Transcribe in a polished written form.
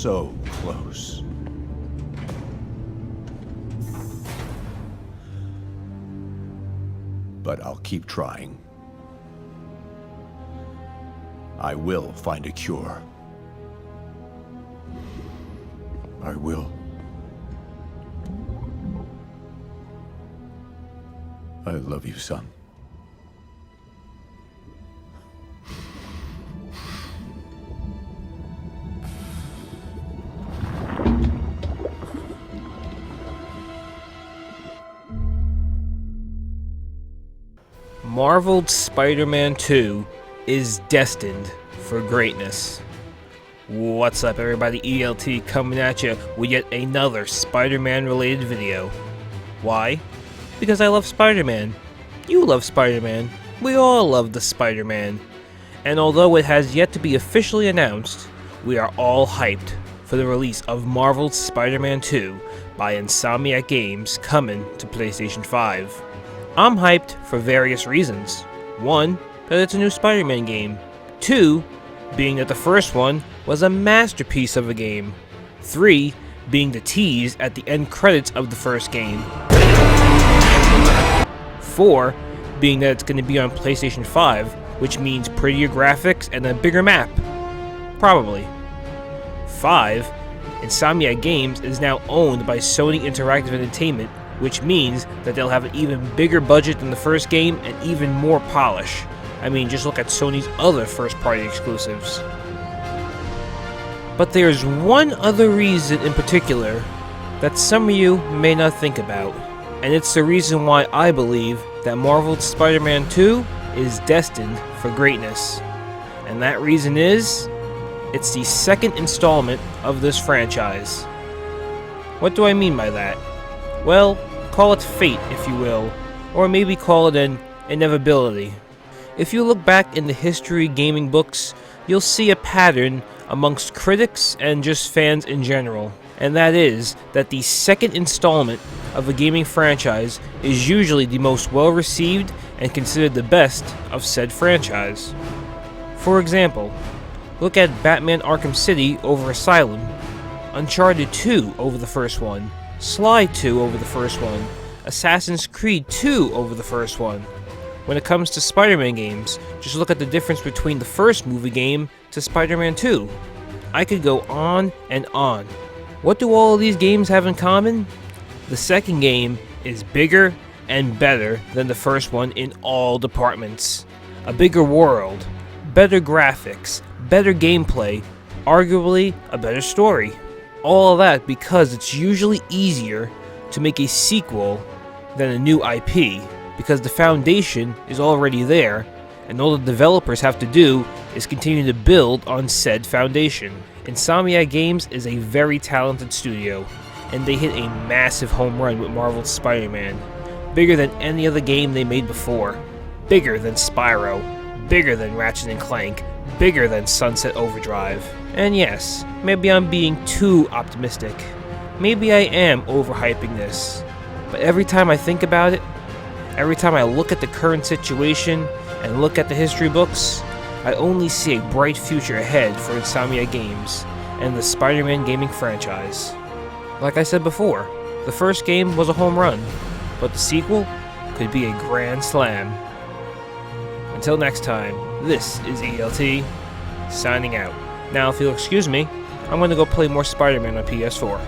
so close. But I'll keep trying. I will find a cure. I will. I love you, son. Marvel's Spider-Man 2 is destined for greatness. What's up, everybody? ELT coming at you with yet another Spider-Man related video. Why? Because I love Spider-Man. You love Spider-Man. We all love the Spider-Man. And although it has yet to be officially announced, we are all hyped for the release of Marvel's Spider-Man 2 by Insomniac Games coming to PlayStation 5. I'm hyped for various reasons. One, that it's a new Spider-Man game. Two, being that the first one was a masterpiece of a game. Three, being the tease at the end credits of the first game. Four, being that it's going to be on PlayStation 5, which means prettier graphics and a bigger map. Probably. 5, Insomniac Games is now owned by Sony Interactive Entertainment, which means that they'll have an even bigger budget than the first game and even more polish. I mean, just look at Sony's other first-party exclusives. But there's one other reason in particular that some of you may not think about, and it's the reason why I believe that Marvel's Spider-Man 2 is destined for greatness. And that reason is, it's the second installment of this franchise. What do I mean by that? Well, call it fate, if you will, or maybe call it an inevitability. If you look back in the history gaming books, you'll see a pattern amongst critics and just fans in general, and that is that the second installment of a gaming franchise is usually the most well-received and considered the best of said franchise. For example, look at Batman Arkham City over Asylum, Uncharted 2 over the first one, Sly 2 over the first one, Assassin's Creed 2 over the first one. When it comes to Spider-Man games, just look at the difference between the first movie game to Spider-Man 2. I could go on and on. What do all of these games have in common? The second game is bigger and better than the first one in all departments. A bigger world, better graphics, better gameplay, arguably a better story. All of that because it's usually easier to make a sequel than a new IP, because the foundation is already there, and all the developers have to do is continue to build on said foundation. Insomniac Games is a very talented studio, and they hit a massive home run with Marvel's Spider-Man. Bigger than any other game they made before. Bigger than Spyro. Bigger than Ratchet & Clank. Bigger than Sunset Overdrive. And yes, maybe I'm being too optimistic. Maybe I am overhyping this. But every time I think about it, every time I look at the current situation and look at the history books, I only see a bright future ahead for Insomniac Games and the Spider-Man gaming franchise. Like I said before, the first game was a home run, but the sequel could be a grand slam. Until next time, this is ELT, signing out. Now, if you'll excuse me, I'm going to go play more Spider-Man on PS4.